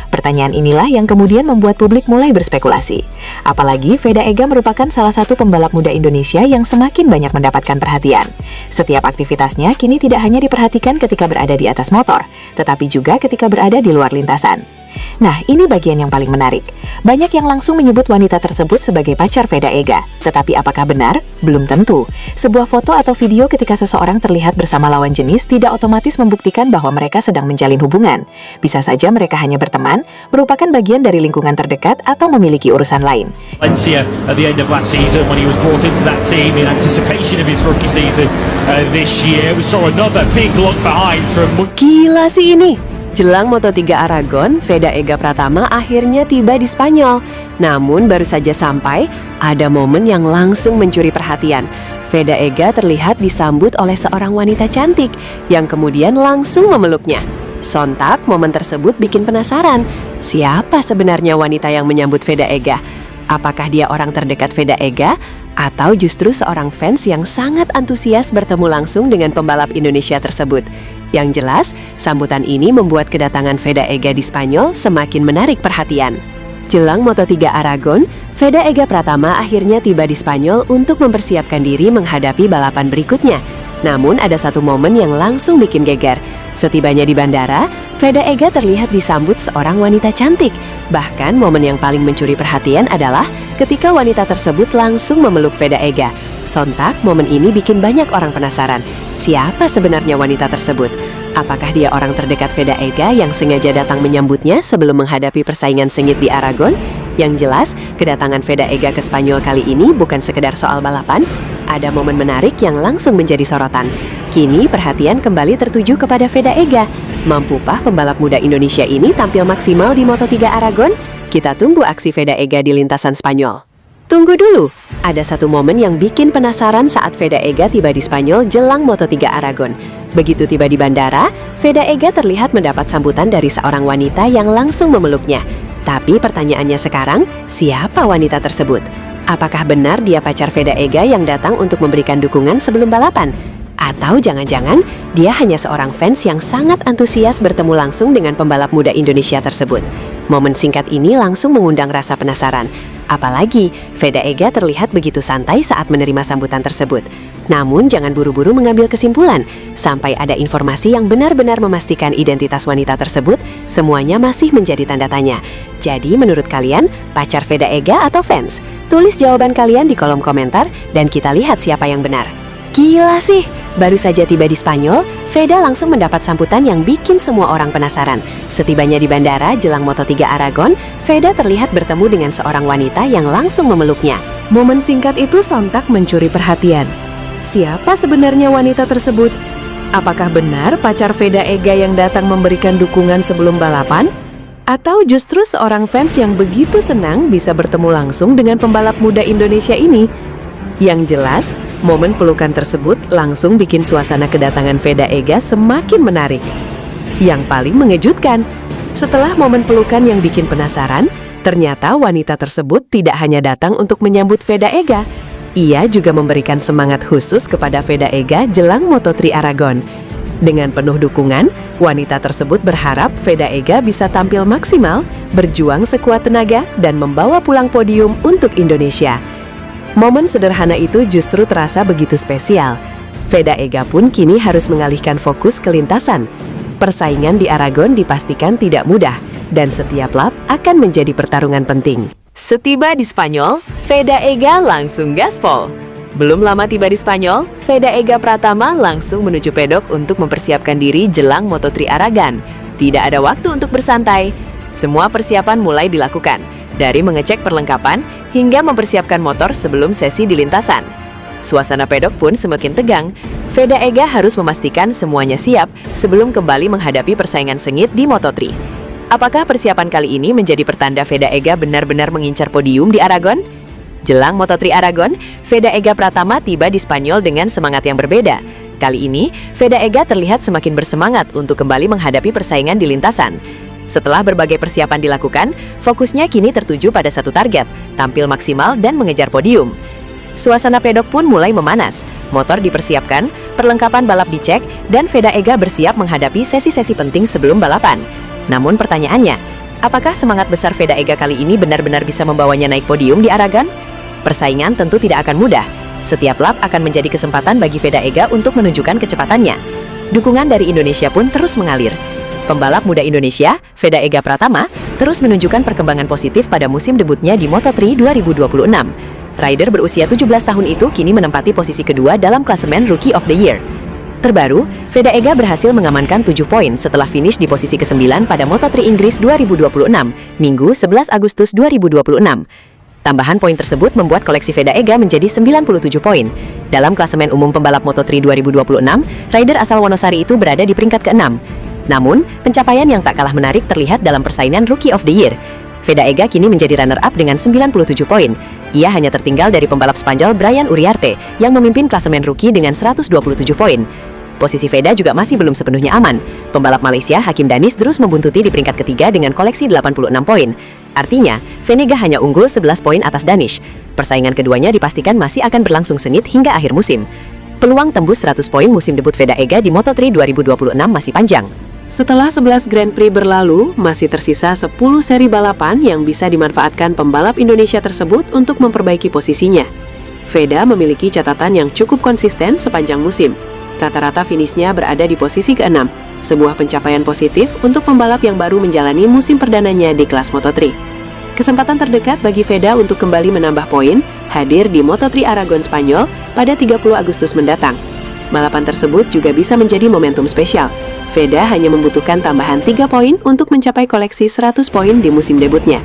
Pertanyaan inilah yang kemudian membuat publik mulai berspekulasi. Apalagi Veda Ega merupakan salah satu pembalap muda Indonesia yang semakin banyak mendapatkan perhatian. Setiap aktivitasnya kini tidak hanya diperhatikan ketika berada di atas motor, tetapi juga ketika berada di luar lintasan. Nah, ini bagian yang paling menarik. Banyak yang langsung menyebut wanita tersebut sebagai pacar Veda Ega. Tetapi apakah benar? Belum tentu. Sebuah foto atau video ketika seseorang terlihat bersama lawan jenis tidak otomatis membuktikan bahwa mereka sedang menjalin hubungan. Bisa saja mereka hanya berteman, merupakan bagian dari lingkungan terdekat atau memiliki urusan lain. Valencia at the end of last season when he was brought into that team in anticipation of his rookie season this year. We saw another big look behind from... Gila sih ini! Jelang Moto3 Aragon, Veda Ega Pratama akhirnya tiba di Spanyol. Namun baru saja sampai, ada momen yang langsung mencuri perhatian. Veda Ega terlihat disambut oleh seorang wanita cantik yang kemudian langsung memeluknya. Sontak, momen tersebut bikin penasaran. Siapa sebenarnya wanita yang menyambut Veda Ega? Apakah dia orang terdekat Veda Ega? Atau justru seorang fans yang sangat antusias bertemu langsung dengan pembalap Indonesia tersebut? Yang jelas, sambutan ini membuat kedatangan Veda Ega di Spanyol semakin menarik perhatian. Jelang Moto3 Aragon, Veda Ega Pratama akhirnya tiba di Spanyol untuk mempersiapkan diri menghadapi balapan berikutnya. Namun ada satu momen yang langsung bikin geger. Setibanya di bandara, Veda Ega terlihat disambut seorang wanita cantik. Bahkan momen yang paling mencuri perhatian adalah ketika wanita tersebut langsung memeluk Veda Ega. Sontak, momen ini bikin banyak orang penasaran. Siapa sebenarnya wanita tersebut? Apakah dia orang terdekat Veda Ega yang sengaja datang menyambutnya sebelum menghadapi persaingan sengit di Aragon? Yang jelas, kedatangan Veda Ega ke Spanyol kali ini bukan sekedar soal balapan. ada momen menarik yang langsung menjadi sorotan. Kini perhatian kembali tertuju kepada Veda Ega. Mampukah pembalap muda Indonesia ini tampil maksimal di Moto3 Aragon? Kita tunggu aksi Veda Ega di lintasan Spanyol. Tunggu dulu, ada satu momen yang bikin penasaran saat Veda Ega tiba di Spanyol jelang Moto3 Aragon. Begitu tiba di bandara, Veda Ega terlihat mendapat sambutan dari seorang wanita yang langsung memeluknya. Tapi pertanyaannya sekarang, siapa wanita tersebut? Apakah benar dia pacar Veda Ega yang datang untuk memberikan dukungan sebelum balapan? Atau jangan-jangan dia hanya seorang fans yang sangat antusias bertemu langsung dengan pembalap muda Indonesia tersebut? Momen singkat ini langsung mengundang rasa penasaran. Apalagi Veda Ega terlihat begitu santai saat menerima sambutan tersebut. Namun jangan buru-buru mengambil kesimpulan. Sampai ada informasi yang benar-benar memastikan identitas wanita tersebut, semuanya masih menjadi tanda tanya. Jadi menurut kalian, pacar Veda Ega atau fans? Tulis jawaban kalian di kolom komentar dan kita lihat siapa yang benar. Gila sih, baru saja tiba di Spanyol, Veda langsung mendapat sambutan yang bikin semua orang penasaran. Setibanya di bandara jelang Moto3 Aragon, Veda terlihat bertemu dengan seorang wanita yang langsung memeluknya. Momen singkat itu sontak mencuri perhatian. Siapa sebenarnya wanita tersebut? Apakah benar pacar Veda Ega yang datang memberikan dukungan sebelum balapan? Atau justru seorang fans yang begitu senang bisa bertemu langsung dengan pembalap muda Indonesia ini? Yang jelas, momen pelukan tersebut langsung bikin suasana kedatangan Veda Ega semakin menarik. Yang paling mengejutkan, setelah momen pelukan yang bikin penasaran, ternyata wanita tersebut tidak hanya datang untuk menyambut Veda Ega. Ia juga memberikan semangat khusus kepada Veda Ega jelang Moto3 Aragon. Dengan penuh dukungan, wanita tersebut berharap Veda Ega bisa tampil maksimal, berjuang sekuat tenaga, dan membawa pulang podium untuk Indonesia. Momen sederhana itu justru terasa begitu spesial. Veda Ega pun kini harus mengalihkan fokus ke lintasan. Persaingan di Aragon dipastikan tidak mudah, dan setiap lap akan menjadi pertarungan penting. Setiba di Spanyol, Veda Ega langsung gaspol. Belum lama tiba di Spanyol, Veda Ega Pratama langsung menuju pedok untuk mempersiapkan diri jelang Moto3 Aragon. Tidak ada waktu untuk bersantai. Semua persiapan mulai dilakukan, dari mengecek perlengkapan hingga mempersiapkan motor sebelum sesi di lintasan. Suasana pedok pun semakin tegang. Veda Ega harus memastikan semuanya siap sebelum kembali menghadapi persaingan sengit di Moto3. Apakah persiapan kali ini menjadi pertanda Veda Ega benar-benar mengincar podium di Aragon? Jelang Moto3 Aragon, Veda Ega Pratama tiba di Spanyol dengan semangat yang berbeda. Kali ini, Veda Ega terlihat semakin bersemangat untuk kembali menghadapi persaingan di lintasan. Setelah berbagai persiapan dilakukan, fokusnya kini tertuju pada satu target, tampil maksimal dan mengejar podium. Suasana pedok pun mulai memanas, motor dipersiapkan, perlengkapan balap dicek, dan Veda Ega bersiap menghadapi sesi-sesi penting sebelum balapan. Namun pertanyaannya, apakah semangat besar Veda Ega kali ini benar-benar bisa membawanya naik podium di Aragon? Persaingan tentu tidak akan mudah. Setiap lap akan menjadi kesempatan bagi Veda Ega untuk menunjukkan kecepatannya. Dukungan dari Indonesia pun terus mengalir. Pembalap muda Indonesia, Veda Ega Pratama, terus menunjukkan perkembangan positif pada musim debutnya di Moto3 2026. Rider berusia 17 tahun itu kini menempati posisi kedua dalam klasemen Rookie of the Year. Terbaru, Veda Ega berhasil mengamankan 7 poin setelah finish di posisi ke-9 pada Moto3 Inggris 2026, Minggu 11 Agustus 2026. Tambahan poin tersebut membuat koleksi Veda Ega menjadi 97 poin. Dalam klasemen umum pembalap Moto3 2026, rider asal Wonosari itu berada di peringkat ke-6. Namun, pencapaian yang tak kalah menarik terlihat dalam persaingan Rookie of the Year. Veda Ega kini menjadi runner-up dengan 97 poin. Ia hanya tertinggal dari pembalap Spanyol Brian Uriarte yang memimpin klasemen rookie dengan 127 poin. Posisi Veda juga masih belum sepenuhnya aman. Pembalap Malaysia Hakim Danis terus membuntuti di peringkat ketiga dengan koleksi 86 poin. Artinya, Venega hanya unggul 11 poin atas Danish. Persaingan keduanya dipastikan masih akan berlangsung sengit hingga akhir musim. Peluang tembus 100 poin musim debut Veda Ega di Moto3 2026 masih panjang. Setelah 11 Grand Prix berlalu, masih tersisa 10 seri balapan yang bisa dimanfaatkan pembalap Indonesia tersebut untuk memperbaiki posisinya. Veda memiliki catatan yang cukup konsisten sepanjang musim. Rata-rata finishnya berada di posisi ke-6, sebuah pencapaian positif untuk pembalap yang baru menjalani musim perdananya di kelas Moto3. Kesempatan terdekat bagi Veda untuk kembali menambah poin hadir di Moto3 Aragon Spanyol pada 30 Agustus mendatang. Balapan tersebut juga bisa menjadi momentum spesial. Veda hanya membutuhkan tambahan 3 poin untuk mencapai koleksi 100 poin di musim debutnya.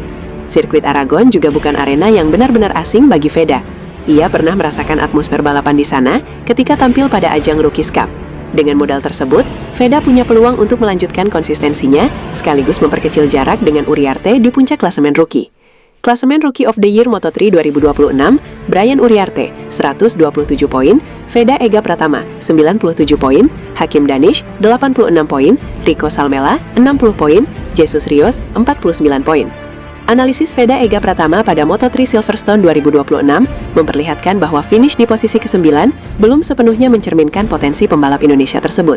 Sirkuit Aragon juga bukan arena yang benar-benar asing bagi Veda. Ia pernah merasakan atmosfer balapan di sana ketika tampil pada ajang Rookies Cup. Dengan modal tersebut, Veda punya peluang untuk melanjutkan konsistensinya sekaligus memperkecil jarak dengan Uriarte di puncak klasemen rookie. Klasemen Rookie of the Year Moto3 2026, Brian Uriarte 127 poin, Veda Ega Pratama 97 poin, Hakim Danish 86 poin, Rico Salmela 60 poin, Jesus Rios 49 poin. Analisis Veda Ega Pratama pada Moto3 Silverstone 2026 memperlihatkan bahwa finish di posisi ke-9 belum sepenuhnya mencerminkan potensi pembalap Indonesia tersebut.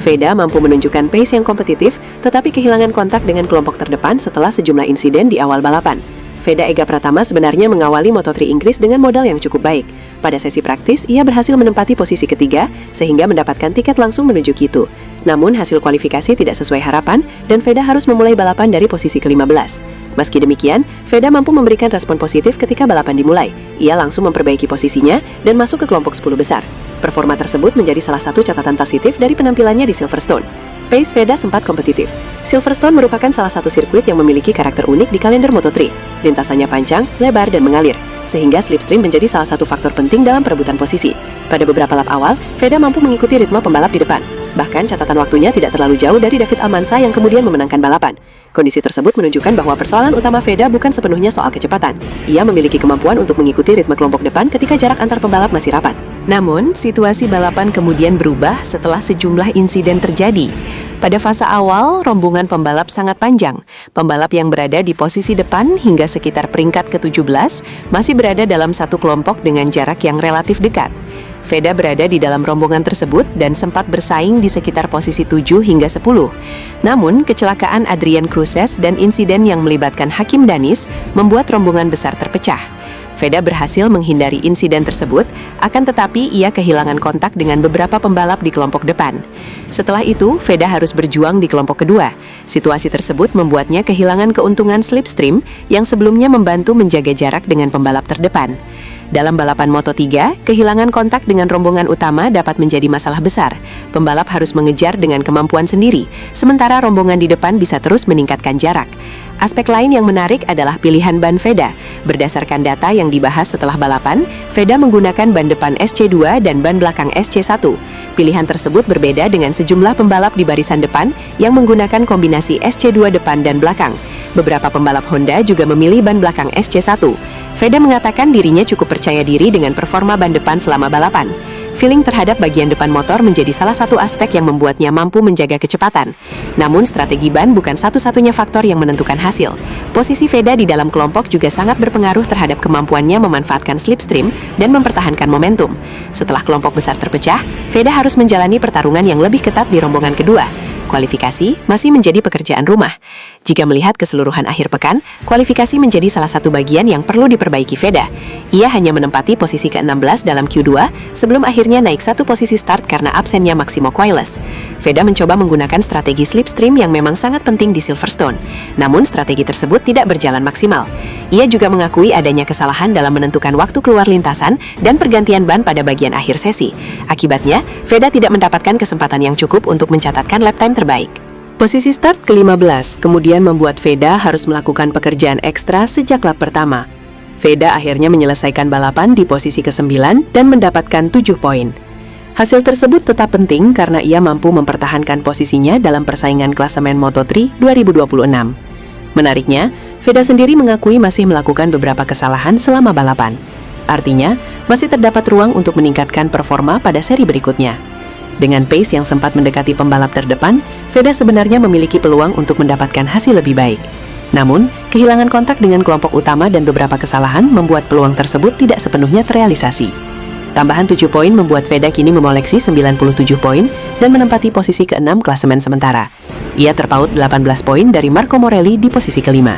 Veda mampu menunjukkan pace yang kompetitif, tetapi kehilangan kontak dengan kelompok terdepan setelah sejumlah insiden di awal balapan. Veda Ega Pratama sebenarnya mengawali Moto3 Inggris dengan modal yang cukup baik. Pada sesi praktis, ia berhasil menempati posisi ketiga, sehingga mendapatkan tiket langsung menuju Q2. Namun, hasil kualifikasi tidak sesuai harapan, dan Veda harus memulai balapan dari posisi ke-15. Meski demikian, Veda mampu memberikan respon positif ketika balapan dimulai. Ia langsung memperbaiki posisinya dan masuk ke kelompok 10 besar. Performa tersebut menjadi salah satu catatan positif dari penampilannya di Silverstone. Pace Veda sempat kompetitif. Silverstone merupakan salah satu sirkuit yang memiliki karakter unik di kalender Moto3. Lintasannya panjang, lebar, dan mengalir, sehingga slipstream menjadi salah satu faktor penting dalam perebutan posisi. Pada beberapa lap awal, Veda mampu mengikuti ritme pembalap di depan. Bahkan catatan waktunya tidak terlalu jauh dari David Almansa yang kemudian memenangkan balapan. Kondisi tersebut menunjukkan bahwa persoalan utama Veda bukan sepenuhnya soal kecepatan. Ia memiliki kemampuan untuk mengikuti ritme kelompok depan ketika jarak antar pembalap masih rapat. Namun, situasi balapan kemudian berubah setelah sejumlah insiden terjadi. Pada fase awal, rombongan pembalap sangat panjang. Pembalap yang berada di posisi depan hingga sekitar peringkat ke-17 masih berada dalam satu kelompok dengan jarak yang relatif dekat. Veda berada di dalam rombongan tersebut dan sempat bersaing di sekitar posisi 7 hingga 10. Namun, kecelakaan Adrian Cruces dan insiden yang melibatkan Hakim Danish membuat rombongan besar terpecah. Veda berhasil menghindari insiden tersebut, akan tetapi ia kehilangan kontak dengan beberapa pembalap di kelompok depan. Setelah itu, Veda harus berjuang di kelompok kedua. Situasi tersebut membuatnya kehilangan keuntungan slipstream yang sebelumnya membantu menjaga jarak dengan pembalap terdepan. Dalam balapan Moto3, kehilangan kontak dengan rombongan utama dapat menjadi masalah besar. Pembalap harus mengejar dengan kemampuan sendiri, sementara rombongan di depan bisa terus meningkatkan jarak. Aspek lain yang menarik adalah pilihan ban Veda. Berdasarkan data yang dibahas setelah balapan, Veda menggunakan ban depan SC2 dan ban belakang SC1. Pilihan tersebut berbeda dengan sejumlah pembalap di barisan depan yang menggunakan kombinasi SC2 depan dan belakang. Beberapa pembalap Honda juga memilih ban belakang SC1. Veda mengatakan dirinya cukup percaya diri dengan performa ban depan selama balapan. Feeling terhadap bagian depan motor menjadi salah satu aspek yang membuatnya mampu menjaga kecepatan. Namun, strategi ban bukan satu-satunya faktor yang menentukan hasil. Posisi Veda di dalam kelompok juga sangat berpengaruh terhadap kemampuannya memanfaatkan slipstream dan mempertahankan momentum. Setelah kelompok besar terpecah, Veda harus menjalani pertarungan yang lebih ketat di rombongan kedua. Kualifikasi masih menjadi pekerjaan rumah. Jika melihat keseluruhan akhir pekan, kualifikasi menjadi salah satu bagian yang perlu diperbaiki Veda. Ia hanya menempati posisi ke-16 dalam Q2 sebelum akhirnya naik satu posisi start karena absennya Maximo Quiles. Veda mencoba menggunakan strategi slipstream yang memang sangat penting di Silverstone. Namun strategi tersebut tidak berjalan maksimal. Ia juga mengakui adanya kesalahan dalam menentukan waktu keluar lintasan dan pergantian ban pada bagian akhir sesi. Akibatnya, Veda tidak mendapatkan kesempatan yang cukup untuk mencatatkan lap time terbaik. Posisi start ke-15 kemudian membuat Veda harus melakukan pekerjaan ekstra sejak lap pertama. Veda akhirnya menyelesaikan balapan di posisi ke-9 dan mendapatkan 7 poin. Hasil tersebut tetap penting karena ia mampu mempertahankan posisinya dalam persaingan klasemen Moto3 2026. Menariknya, Veda sendiri mengakui masih melakukan beberapa kesalahan selama balapan. Artinya, masih terdapat ruang untuk meningkatkan performa pada seri berikutnya. Dengan pace yang sempat mendekati pembalap terdepan, Veda sebenarnya memiliki peluang untuk mendapatkan hasil lebih baik. Namun, kehilangan kontak dengan kelompok utama dan beberapa kesalahan membuat peluang tersebut tidak sepenuhnya terrealisasi. Tambahan 7 poin membuat Veda kini memoleksi 97 poin dan menempati posisi ke-6 klasemen sementara. Ia terpaut 18 poin dari Marco Morelli di posisi ke-5.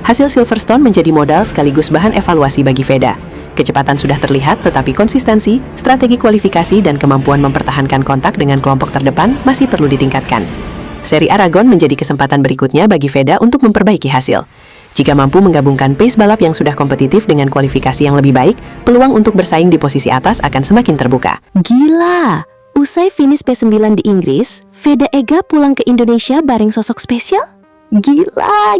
Hasil Silverstone menjadi modal sekaligus bahan evaluasi bagi Veda. Kecepatan sudah terlihat, tetapi konsistensi, strategi kualifikasi, dan kemampuan mempertahankan kontak dengan kelompok terdepan masih perlu ditingkatkan. Seri Aragon menjadi kesempatan berikutnya bagi Veda untuk memperbaiki hasil. Jika mampu menggabungkan pace balap yang sudah kompetitif dengan kualifikasi yang lebih baik, peluang untuk bersaing di posisi atas akan semakin terbuka. Gila! Usai finish P9 di Inggris, Veda Ega pulang ke Indonesia bareng sosok spesial? Gila!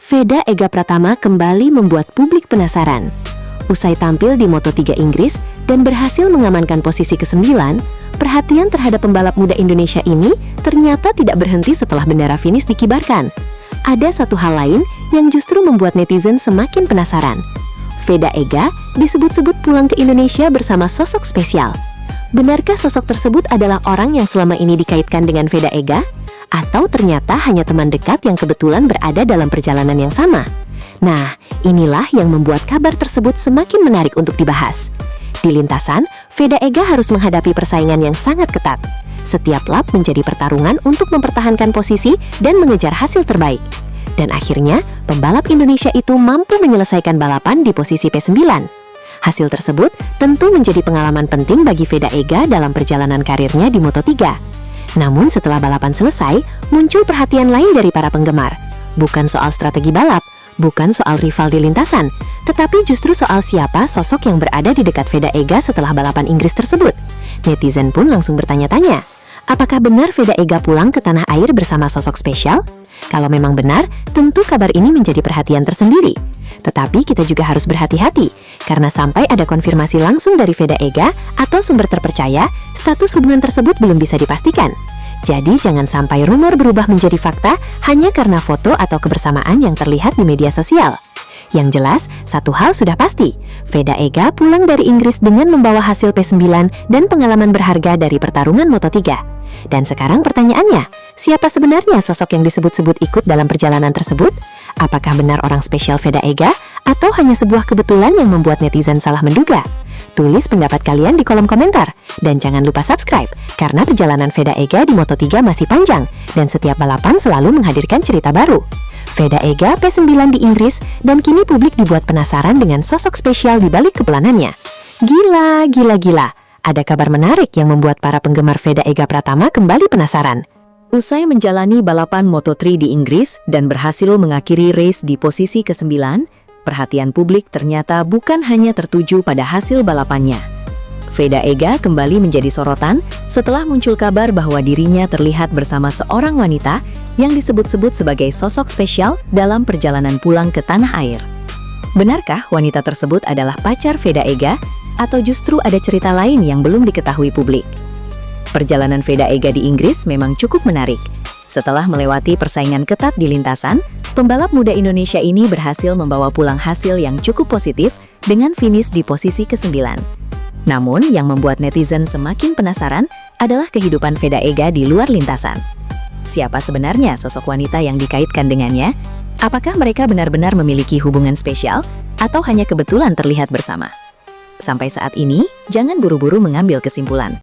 Veda Ega Pratama kembali membuat publik penasaran. Usai tampil di Moto3 Inggris dan berhasil mengamankan posisi ke-9, perhatian terhadap pembalap muda Indonesia ini ternyata tidak berhenti setelah bendera finish dikibarkan. Ada satu hal lain yang justru membuat netizen semakin penasaran. Veda Ega disebut-sebut pulang ke Indonesia bersama sosok spesial. Benarkah sosok tersebut adalah orang yang selama ini dikaitkan dengan Veda Ega? Atau ternyata hanya teman dekat yang kebetulan berada dalam perjalanan yang sama? Nah, inilah yang membuat kabar tersebut semakin menarik untuk dibahas. Di lintasan, Veda Ega harus menghadapi persaingan yang sangat ketat. Setiap lap menjadi pertarungan untuk mempertahankan posisi dan mengejar hasil terbaik. Dan akhirnya, pembalap Indonesia itu mampu menyelesaikan balapan di posisi P9. Hasil tersebut tentu menjadi pengalaman penting bagi Veda Ega dalam perjalanan karirnya di Moto3. Namun setelah balapan selesai, muncul perhatian lain dari para penggemar. Bukan soal strategi balap, bukan soal rival di lintasan, tetapi justru soal siapa sosok yang berada di dekat Veda Ega setelah balapan Inggris tersebut. Netizen pun langsung bertanya-tanya, apakah benar Veda Ega pulang ke tanah air bersama sosok spesial? Kalau memang benar, tentu kabar ini menjadi perhatian tersendiri. Tetapi kita juga harus berhati-hati, karena sampai ada konfirmasi langsung dari Veda Ega atau sumber terpercaya, status hubungan tersebut belum bisa dipastikan. Jadi jangan sampai rumor berubah menjadi fakta hanya karena foto atau kebersamaan yang terlihat di media sosial. Yang jelas, satu hal sudah pasti, Veda Ega pulang dari Inggris dengan membawa hasil P9 dan pengalaman berharga dari pertarungan Moto3. Dan sekarang pertanyaannya, siapa sebenarnya sosok yang disebut-sebut ikut dalam perjalanan tersebut? Apakah benar orang spesial Veda Ega atau hanya sebuah kebetulan yang membuat netizen salah menduga? Tulis pendapat kalian di kolom komentar. Dan jangan lupa subscribe, karena perjalanan Veda Ega di Moto3 masih panjang, dan setiap balapan selalu menghadirkan cerita baru. Veda Ega P9 di Inggris, dan kini publik dibuat penasaran dengan sosok spesial di balik kepulangannya. Gila, gila, gila. Ada kabar menarik yang membuat para penggemar Veda Ega Pratama kembali penasaran. Usai menjalani balapan Moto3 di Inggris dan berhasil mengakhiri race di posisi ke-9, perhatian publik ternyata bukan hanya tertuju pada hasil balapannya. Veda Ega kembali menjadi sorotan setelah muncul kabar bahwa dirinya terlihat bersama seorang wanita yang disebut-sebut sebagai sosok spesial dalam perjalanan pulang ke tanah air. Benarkah wanita tersebut adalah pacar Veda Ega atau justru ada cerita lain yang belum diketahui publik? Perjalanan Veda Ega di Inggris memang cukup menarik. Setelah melewati persaingan ketat di lintasan, pembalap muda Indonesia ini berhasil membawa pulang hasil yang cukup positif dengan finish di posisi ke-9. Namun, yang membuat netizen semakin penasaran adalah kehidupan Veda Ega di luar lintasan. Siapa sebenarnya sosok wanita yang dikaitkan dengannya? Apakah mereka benar-benar memiliki hubungan spesial atau hanya kebetulan terlihat bersama? Sampai saat ini, jangan buru-buru mengambil kesimpulan.